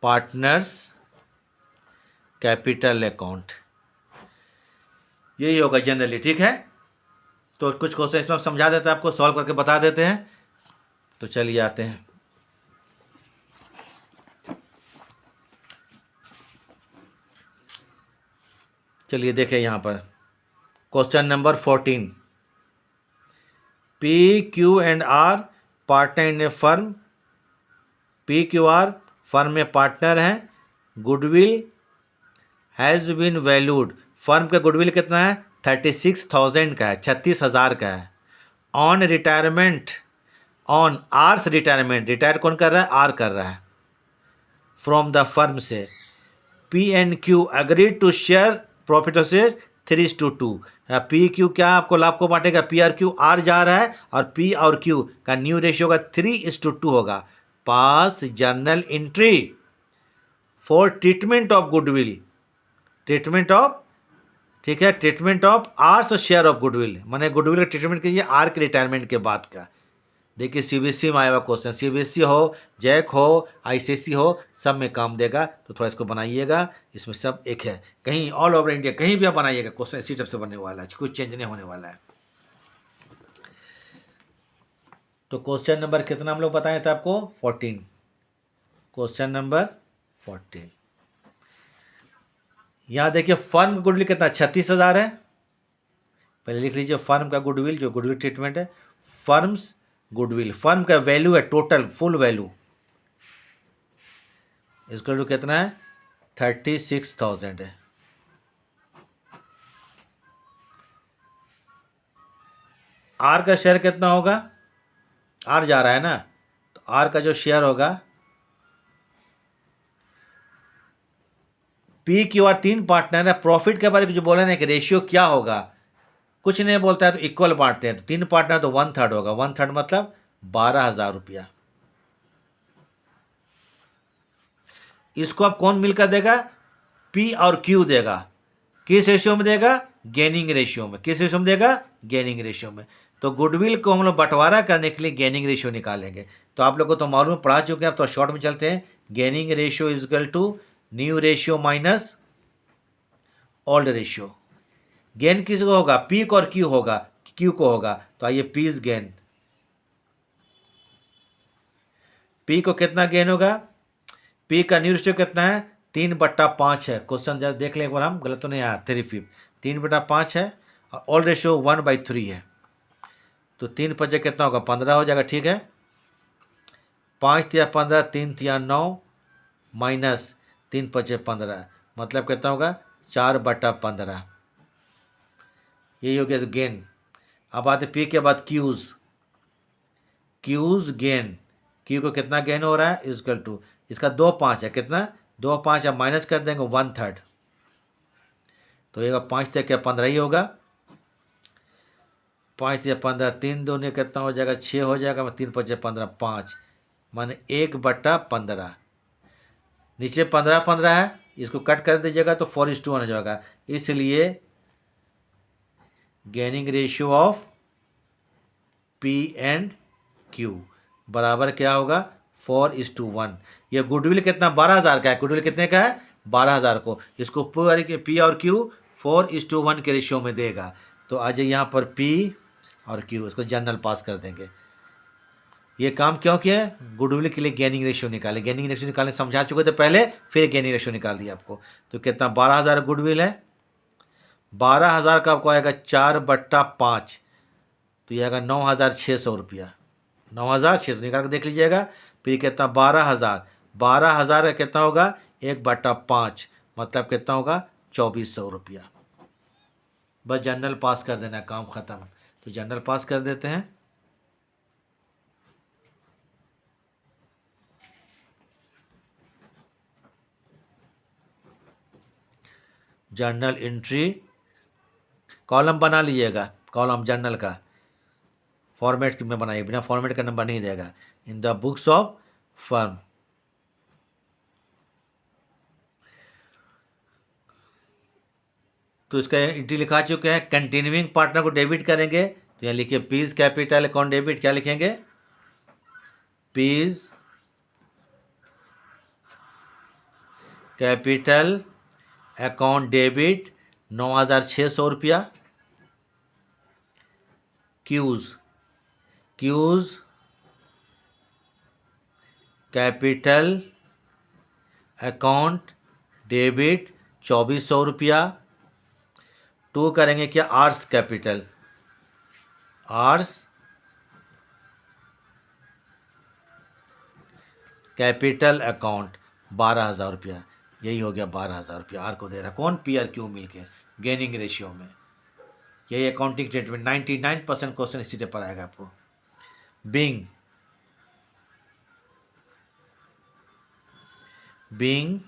partners capital account, यही होगा जनरली, ठीक है। तो कुछ क्वेश्चन इसमें समझा देते हैं, आपको सॉल्व करके बता देते हैं। तो चलिए आते हैं, चलिए देखें यहाँ पर question number 14। P Q and R partner in a firm. P Q R firm में पार्टनर हैं। Goodwill has been valued, firm का गुडविल कितना है 36,000 का है, 36,000 का है। On retirement, on R's retirement, retire कौन कर रहा है, आर कर रहा है, फ्रॉम द फर्म से। P and Q agreed to share profit of से 3:2। पी क्यू क्या आपको लाभ को बांटेगा, पी आर क्यू, आर जा रहा है और पी और क्यू का न्यू रेशियो का 3:2 होगा। Pass journal entry for treatment of goodwill, treatment of, ठीक है, treatment of R's share of goodwill, मैंने गुडविल का ट्रीटमेंट कीजिए आर के रिटायरमेंट के बाद का। देखिए सीबीएसई में आया हुआ क्वेश्चन, सीबीएसई हो, जैक हो, आईसीएसई हो, सब में काम देगा। तो थोड़ा इसको बनाइएगा, इसमें सब एक है, कहीं ऑल ओवर इंडिया कहीं भी आप बनाइएगा क्वेश्चन इसी टाइप से बनने वाला है, कुछ चेंज नहीं होने वाला है। तो क्वेश्चन नंबर कितना हम लोग बताए थे आपको, 14। क्वेश्चन नंबर 14 यहाँ देखिए, फर्म गुडविल कितना 36,000 है। पहले लिख लीजिए फर्म का गुडविल, जो गुडविल ट्रीटमेंट है, फर्म्स गुडविल, फर्म का वैल्यू है टोटल फुल वैल्यू, इसका जो कितना है 36,000 है। आर का शेयर कितना होगा, आर जा रहा है ना, तो आर का जो शेयर होगा, पी क्यू आर तीन पार्टनर है। प्रॉफिट के बारे में जो बोले ना कि रेशियो क्या होगा, कुछ नहीं बोलता है तो इक्वल बांटते हैं, तो तीन पार्टनर तो 1/3 होगा, 1/3 मतलब 12,000 रुपया। इसको अब कौन मिलकर देगा, पी और क्यू देगा। किस रेशियो में देगा, गेनिंग रेशियो में। किस रेशियो में देगा, गेनिंग रेशियो में। तो गुडविल को हम लोग बंटवारा करने के लिए गेनिंग रेशियो निकालेंगे। तो आप लोग को तो मालूम पढ़ा चुके हैं, अब तो शॉर्ट में चलते हैं। Gaining ratio is equal to new ratio minus old ratio. Gain किसको होगा, पी को और क्यू होगा, क्यू को होगा। तो आइए पी इज गेन, पी को कितना गेन होगा, पी का न्यू रेशियो कितना है 3/5 है। क्वेश्चन जरा देख लें एक बार, हम गलत तो नहीं आया, 3/5, 3/5 है और ऑल रेशियो 1/3 है। तो 3 5 कितना होगा 15 हो जाएगा, ठीक है। 5 तिया 15, 3 तिया 9 माइनस 3 5 15, मतलब कितना होगा 4/15। यही हो गया गेन। अब आते पी के बाद क्यूज, क्यूज गेन, क्यू को कितना गेन हो रहा है इक्वल टू, इसका 2/5 है, कितना 2/5 आप माइनस कर देंगे 1/3, तो ये 5 से क्या 15 ही होगा। 5 या 15, 3 दूनी कितना हो जाएगा 6 हो जाएगा, 3 5 15, 5 माने 1/15। नीचे 15 है, इसको कट कर दीजिएगा तो 4:1 हो जाएगा। इसलिए gaining ratio of P and Q बराबर क्या होगा 4:1। ये गुडविल कितना 12,000 का है, गुडविल कितने का है 12,000 को, इसको पूरे के पी और क्यू 4:1 के रेशियो में देगा। तो आज यहाँ पर पी और क्यू, इसको जनरल पास कर देंगे। ये काम क्यों किया है, गुडविल के लिए गेनिंग रेशियो निकाले, गेनिंग रेशियो निकालने समझा चुके थे पहले, फिर गेनिंग रेशियो निकाल दिया आपको। तो कितना 12,000 गुडविल है, 12,000 का आपको आएगा 4/5, तो ये आएगा 9,600 रुपया, 9,600 निकाल कर देख लीजिएगा। फिर कितना 12,000, 12,000 का कितना होगा 1/5, मतलब कितना होगा 2,400 रुपया। बस जनरल पास कर देना, काम ख़त्म। तो जनरल पास कर देते हैं। जर्नल एंट्री कॉलम बना लीजिएगा, कॉलम जर्नल का फॉर्मेट में बनाइए, बिना फॉर्मेट का नंबर नहीं देगा। In the books of firm, तो इसका एंट्री लिखा चुके हैं। कंटिन्यूइंग पार्टनर को डेबिट करेंगे, तो यहाँ लिखिए पीज कैपिटल अकाउंट डेबिट, क्या लिखेंगे पीज कैपिटल अकाउंट डेबिट 9,600 रुपया। Q's, Q's capital account debit 2,400 रुपया। टू करेंगे क्या, R's capital, R's capital account 12,000 रुपया, यही हो गया 12,000 रुपया आर को दे रहा, कौन, पी आर क्यू मिल के गेनिंग रेशियो में। यही अकाउंटिंग स्टेटमेंट 99% क्वेश्चन इसी टाइप पर आएगा आपको। Being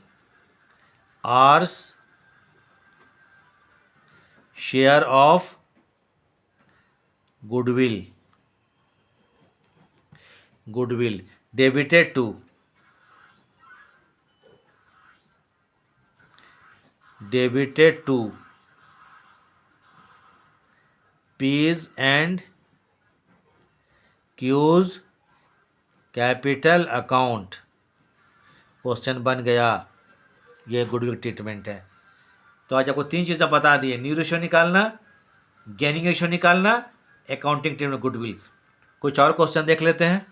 R's share of goodwill, debited to P's and Q's capital account. Question बन गया, ये गुडविल ट्रीटमेंट है। तो आज आपको 3 चीज़ें बता दिए, न्यू रेशियो निकालना, गेनिंग रेशियो निकालना, अकाउंटिंग ट्रीटमेंट गुडविल। कुछ और क्वेश्चन देख लेते हैं,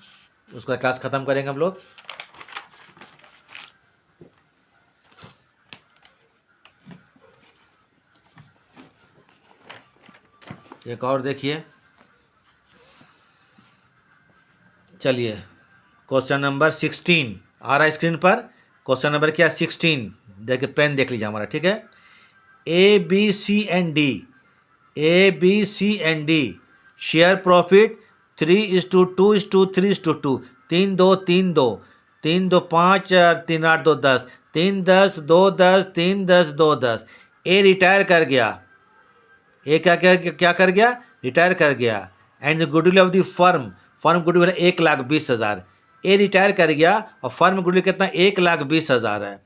उसका क्लास खत्म करेंगे हम लोग। एक और देखिए, चलिए क्वेश्चन नंबर 16 आ रहा है स्क्रीन पर। क्वेश्चन नंबर क्या, 16, देखिए पेन देख लीजिए हमारा, ठीक है। A B C and D share profit 3:2:3:2, 3-2 3-2, 3-2 5, 3-8 2 10, 3-10 2 10, 3-10 2 10। A retire कर गया, ए क्या कर गया, रिटायर कर गया। And goodwill of the firm goodwill 1,20,000। A retire कर गया और फर्म गुडविल कितना, 1,20,000 है।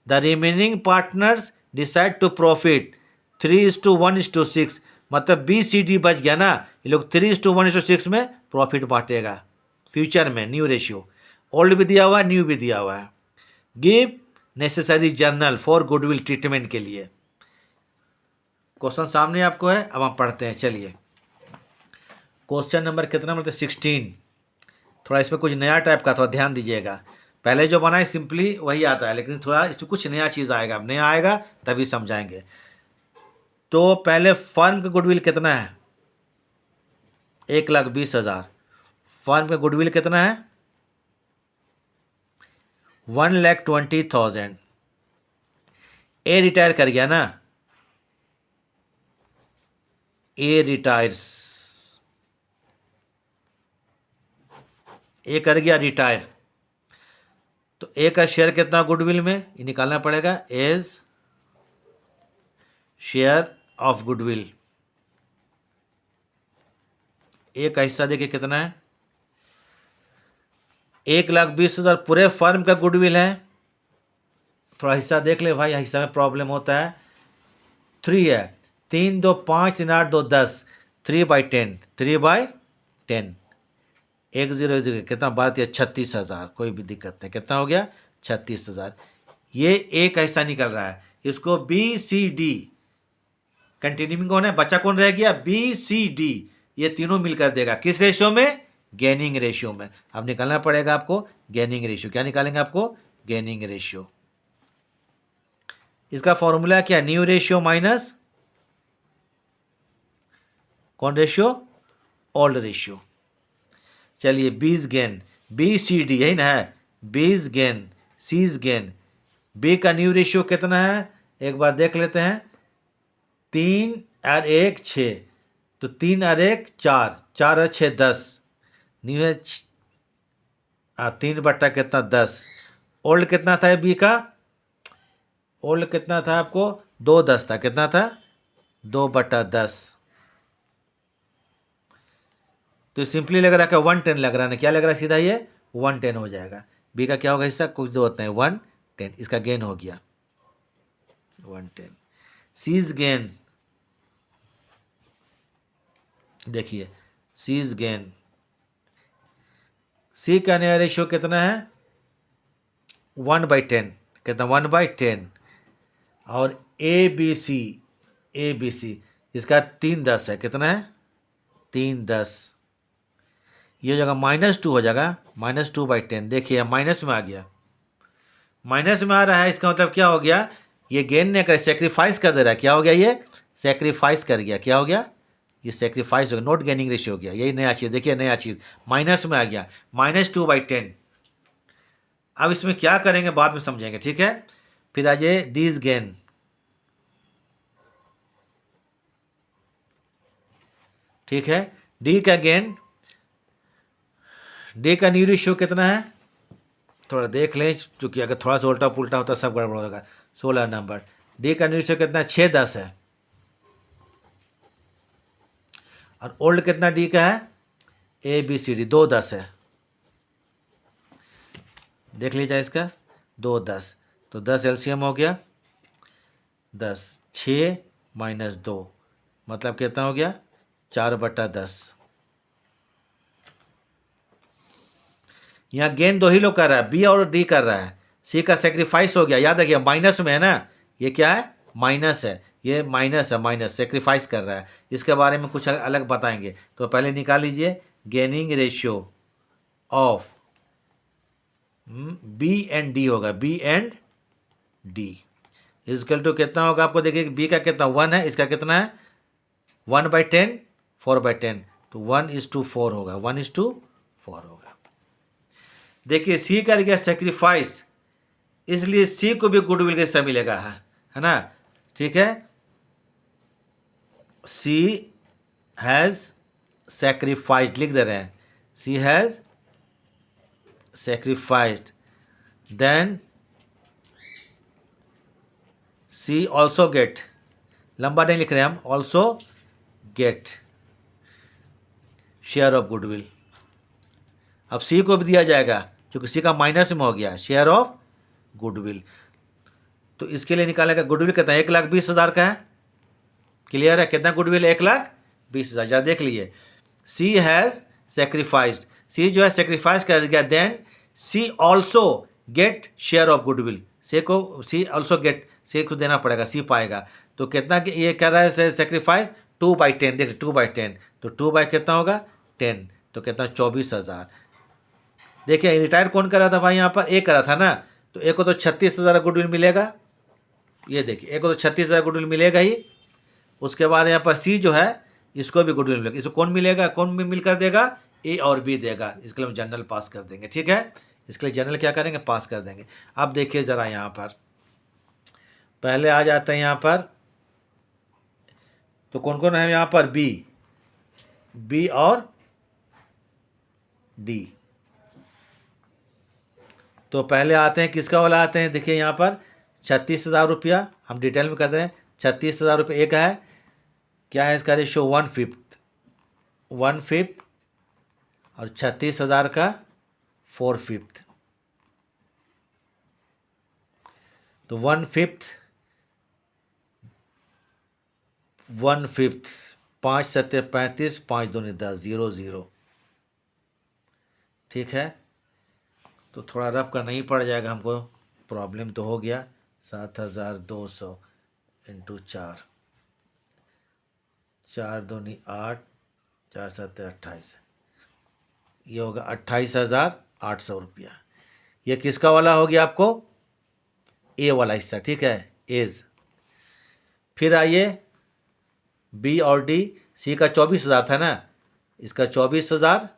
The remaining partners decide to profit 3:1:6, मतलब बी सी डी बच गया ना, ये लोग 3:1:6 में प्रॉफिट बांटेगा फ्यूचर में। न्यू रेशियो, ओल्ड भी दिया हुआ है, न्यू भी दिया हुआ है। Give necessary journal for goodwill treatment के लिए। क्वेश्चन सामने आपको है, अब हम पढ़ते हैं। चलिए क्वेश्चन नंबर कितना, मतलब 16। थोड़ा इसमें कुछ नया टाइप का, थोड़ा ध्यान दीजिएगा। पहले जो बना है सिंपली वही आता है, लेकिन थोड़ा इसमें कुछ नया चीज़ आएगा। अब नया आएगा तभी समझाएंगे। तो पहले फर्म का गुडविल कितना है, 1,20,000। फर्म का गुडविल कितना है, 1,20,000। ए रिटायर कर गया ना, ए रिटायर्स, ए कर गया रिटायर। तो ए का शेयर कितना गुडविल में, ये निकालना पड़ेगा, एज शेयर ऑफ गुडविल। ए का हिस्सा देखिए कितना है, 1,20,000 पूरे फर्म का गुडविल है। थोड़ा हिस्सा देख ले भाई, हिस्सा में प्रॉब्लम होता है। 3 है, 3-2 5, 3-8 2 10, 3/10, 3/10, 1,0,0 कितना, 36,000। कोई भी दिक्कत नहीं, कितना हो गया, 36,000। ये एक हिस्सा निकल रहा है, इसको बी सी डी, कंटिन्यूइंग कौन है, बच्चा कौन रह गया, बी सी डी, ये तीनों मिलकर देगा किस रेशियो में, गेनिंग रेशियो में। अब निकालना पड़ेगा आपको गेनिंग रेशियो। क्या निकालेंगे आपको, गेनिंग रेशियो। इसका फॉर्मूला क्या, न्यू रेशियो माइनस कौन रेशियो, ओल्ड रेशियो। चलिए बीज गेन, बी सी डी यही ना है, बीज गेन सीज गेन। बी का न्यू रेशियो कितना है, एक बार देख लेते हैं। 3 और 1 6, तो 3 और 1 4, 4 और 6 10, न्यू है 3 बट्टा कितना 10। ओल्ड कितना था बी का, ओल्ड कितना था आपको, 2-10 था, कितना था 2/10। तो सिंपली लग रहा है क्या, 110 लग रहा है ना, क्या लग रहा है सीधा, ये 110 हो जाएगा। बी का क्या होगा हिस्सा, कुछ जरूरत नहीं, 110, इसका गेन हो गया 110। सीज गेन देखिए, सीज गेन, सी का नया रेशियो कितना है, 1/10, कितना 1/10। और ए बी सी इसका 3-10 है, कितना है 3-10। ये हो जाएगा -2 हो जाएगा, -2/10। देखिए माइनस में आ गया, माइनस में आ रहा है, इसका मतलब क्या हो गया, ये गेन नहीं कर, सेक्रीफाइस कर दे रहा है। क्या हो गया, ये सेक्रीफाइस कर गया, क्या हो गया, ये सेक्रीफाइस हो गया, नॉट गेनिंग रेशियो हो गया। यही नया चीज़, देखिए नया चीज़ माइनस में आ गया, -2/10। अब इसमें क्या करेंगे बाद में समझेंगे, ठीक है। फिर आ जाइए डीज गेन, ठीक है। डी का गेन, डी का न्यू रेशियो कितना है, थोड़ा देख लें, चूंकि अगर थोड़ा सा उल्टा पुल्टा होता सब गड़बड़ होगा। 16 नंबर, डी का न्यू रेशियो कितना है, 6-10 है। और ओल्ड कितना डी का है, ABCD 2-10 है। देख लीजिए इसका 2-10, तो 10 LCM हो गया, 10, 6 - 2 मतलब कितना हो गया, 4/10। यहाँ गेन दो ही लोग कर रहा है, बी और डी कर रहा है, सी का सेक्रीफाइस हो गया। याद रखिए माइनस में है ना, ये क्या है, माइनस है, ये माइनस है, माइनस सेक्रीफाइस कर रहा है। इसके बारे में कुछ अलग बताएंगे, तो पहले निकाल लीजिए gaining ratio of B and D होगा, B and D is equal to कितना होगा, आपको देखिए बी का कितना 1 है, इसका कितना है 1/10, 4/10, तो 1:4 होगा, 1:4 होगा। देखिए सी कर गया सेक्रीफाइस, इसलिए सी को भी गुडविल का हिस्सा मिलेगा, है ना, ठीक है। सी हैज सेक्रीफाइस्ड, लिख दे रहे हैं, C has sacrificed, then C also get, लंबा नहीं लिख रहे हम, also get share of goodwill. अब सी को भी दिया जाएगा, क्योंकि सी का माइनस में हो गया, शेयर ऑफ गुडविल। तो इसके लिए निकालेगा गुडविल कितना, 1,20,000 का है, क्लियर है, कितना गुडविल, 1,20,000। जरा देख लीजिए, सी हैज़ सेक्रीफाइस्ड, सी जो है सेक्रीफाइस कर गया, then C also get share of goodwill, C को, सी ऑल्सो गेट, सी को देना पड़ेगा, सी पाएगा। तो कितना ये कर रहा है सेक्रीफाइस, 2/10, देख 2/10, तो 2 बाई कितना होगा 10, तो कितना 24,000। देखिए रिटायर कौन कर रहा था भाई, यहाँ पर ए करा था ना, तो एक को तो 36,000 गुडविल मिलेगा, ये देखिए एक को तो 36,000 गुडविल मिलेगा ही। उसके बाद यहाँ पर सी जो है इसको भी गुडविल मिलेगा, इसको कौन मिलेगा, कौन मिलकर देगा, ए और बी देगा। इसके लिए हम जनरल पास कर देंगे, ठीक है, इसके लिए जनरल क्या करेंगे, पास कर देंगे। अब देखिए ज़रा यहाँ पर पहले आ जाते हैं यहाँ पर, तो कौन कौन है यहाँ पर, बी और डी। तो पहले आते हैं किसका वाला आते हैं, देखिए यहाँ पर 36,000 रुपया, हम डिटेल में कर रहे हैं, 36,000 रुपये एक है, क्या है इसका रेशो 1/5 और 36,000 का 4/5, तो 1/5 5 7 35, 5 2 10, 0 ठीक है। तो थोड़ा रफ करना ही पड़ जाएगा हमको, प्रॉब्लम तो हो गया। 7,200 × 4, 4 दूनी 8, 4 7 28, ये होगा 28,800 रुपया। ये किसका वाला हो गया आपको, ए वाला हिस्सा, ठीक है, एज। फिर आइए बी और डी, सी का 24,000 था ना, इसका 24,000,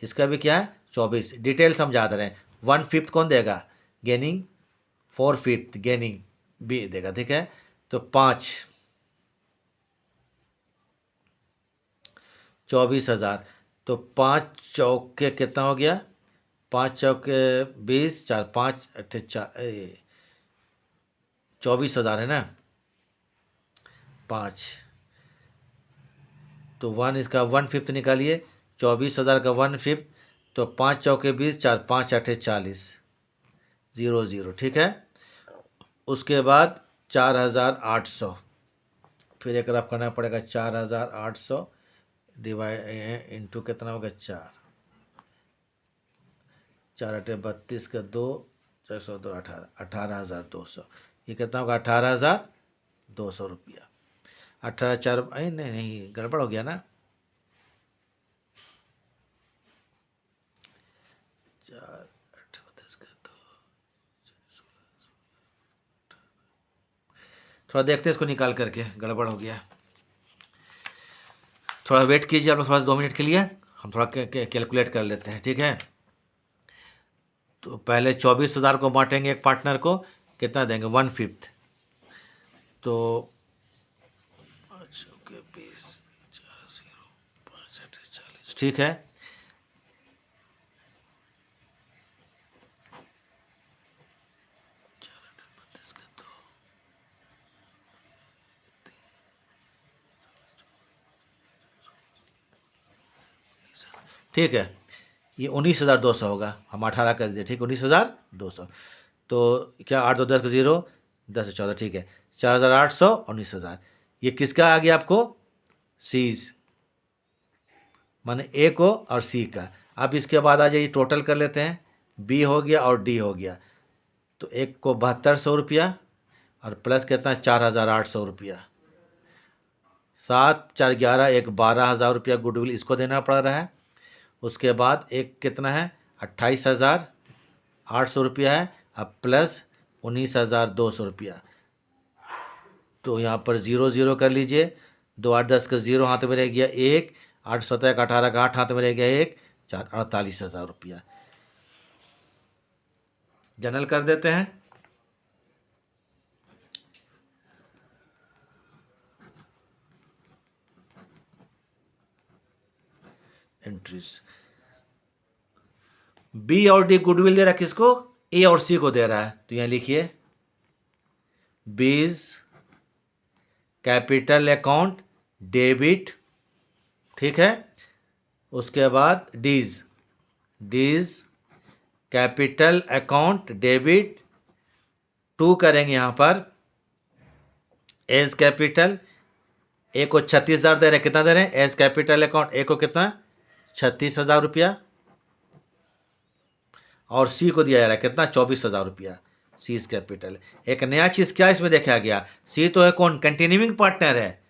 इसका भी क्या है 24, डिटेल समझा दे रहे हैं। 1/5 कौन देगा, गेनिंग, 4/5 गेनिंग बी देगा, ठीक है। तो 5, 24,000, तो 5 चौके कितना हो गया, 5 चौके 20, 4 5 8 24,000 है ना, 5, तो 1 इसका 1/5 निकालिए, 24,000 का 1/5, तो 5 चौके 20, 4 5 8 40, 0 ठीक है। उसके बाद 4,800, फिर एक रफ करना पड़ेगा, 4,800 डिवाइड इंटू कितना होगा 4, 4 8 32 का 2, 402 18, 18,200, ये कितना होगा 18,200 रुपया। 18 4 नहीं गड़बड़ हो गया ना, 4 8 32 का 2, थोड़ा देखते हैं इसको निकाल करके, गड़बड़ हो गया। थोड़ा वेट कीजिए आप लोग, थोड़ा 2 मिनट के लिए हम थोड़ा कैलकुलेट कर लेते हैं, ठीक है। तो पहले 24,000 को बांटेंगे एक पार्टनर को, कितना देंगे 1/5, तो 20, ठीक है। ठीक है, ये 19,200 होगा, हम 18 कर दिए, ठीक, 19,200। तो क्या 8 2 10 का 0, 10 14, ठीक है, 4,800, 19,000। ये किसका आ गया आपको, सीज, माने ए को और सी का। अब इसके बाद आ जाइए टोटल कर लेते हैं, बी हो गया और डी हो गया। तो एक को 7200 रुपया और प्लस कितना 4,800 रुपया, 7 4 11, एक 12,000 रुपया गुडविल इसको देना पड़ रहा है। उसके बाद एक कितना है 28,800 रुपया है, अब प्लस 19,200 रुपया। तो यहाँ पर 0 0 कर लीजिए, 2 8 10 का 0 हाथ में रह गया 1, 8 17 का 18 का 8 हाथ में रह गया 1, 4 48,000 रुपया। जनरल कर देते हैं, एंट्रीज। बी और डी गुडविल दे रहा है किसको, ए और सी को दे रहा है। तो यहाँ लिखिए बीज कैपिटल अकाउंट डेबिट, ठीक है। उसके बाद D's capital account debit, to करेंगे यहाँ पर एज कैपिटल। ए को 36,000 दे रहे हैं, कितना दे रहे हैं एज कैपिटल अकाउंट, ए को कितना 36,000 रुपया, और सी को दिया जा रहा है कितना 24,000 रुपया, सी इज कैपिटल। एक नया चीज़ क्या इसमें देखा गया, सी तो है कौन, कंटिन्यूइंग पार्टनर है,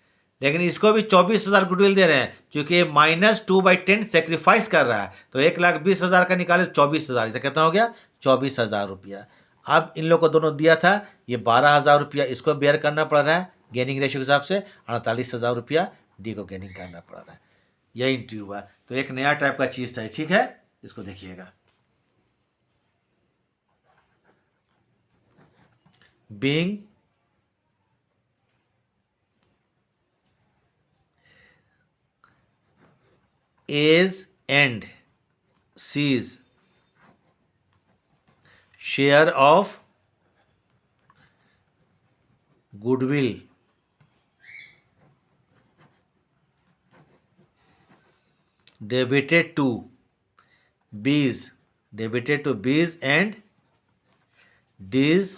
लेकिन इसको भी 24,000 गुडविल दे रहे हैं, क्योंकि -2/10 सेक्रीफाइस कर रहा है। तो 1,20,000 का निकाले 24,000, इसे कितना हो गया 24,000 रुपया। अब इन लोग को दोनों दिया था, ये 12,000 रुपया इसको बेयर करना पड़ रहा है गेनिंग रेशियो के हिसाब से, 48,000 रुपया डी को गेनिंग करना पड़ रहा है। यही इंटरव्यू हुआ। तो एक नया टाइप का चीज़ था, ठीक है, इसको देखिएगा। being A's and C's share of goodwill debited to B's and D's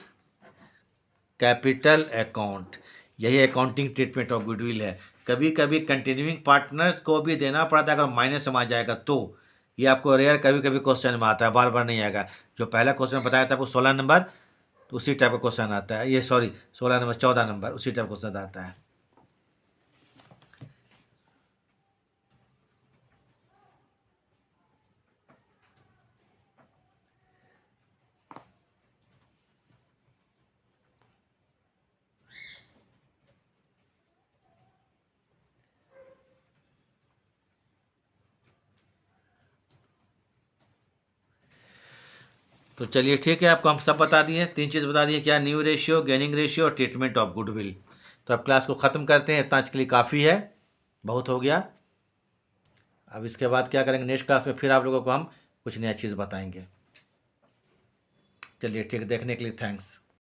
capital account. यही अकाउंटिंग ट्रीटमेंट ऑफ गुडविल है। कभी कभी कंटिन्यूइंग पार्टनर्स को भी देना पड़ता है, अगर माइनस में आ जाएगा तो। ये आपको रेयर कभी कभी क्वेश्चन में आता है, बार बार नहीं आएगा। जो पहला क्वेश्चन बताया था आपको 16 नंबर, तो उसी टाइप का क्वेश्चन आता है, ये सॉरी 16 नंबर 14 नंबर, उसी टाइप का क्वेश्चन आता है। तो चलिए ठीक है, आपको हम सब बता दिए, 3 चीज़ बता दिए, क्या न्यू रेशियो, गेनिंग रेशियो और ट्रीटमेंट ऑफ गुडविल। तो अब क्लास को ख़त्म करते हैं, इतना आज के लिए काफ़ी है, बहुत हो गया। अब इसके बाद क्या करेंगे, नेक्स्ट क्लास में फिर आप लोगों को हम कुछ नया चीज़ बताएंगे। चलिए ठीक, देखने के लिए थैंक्स।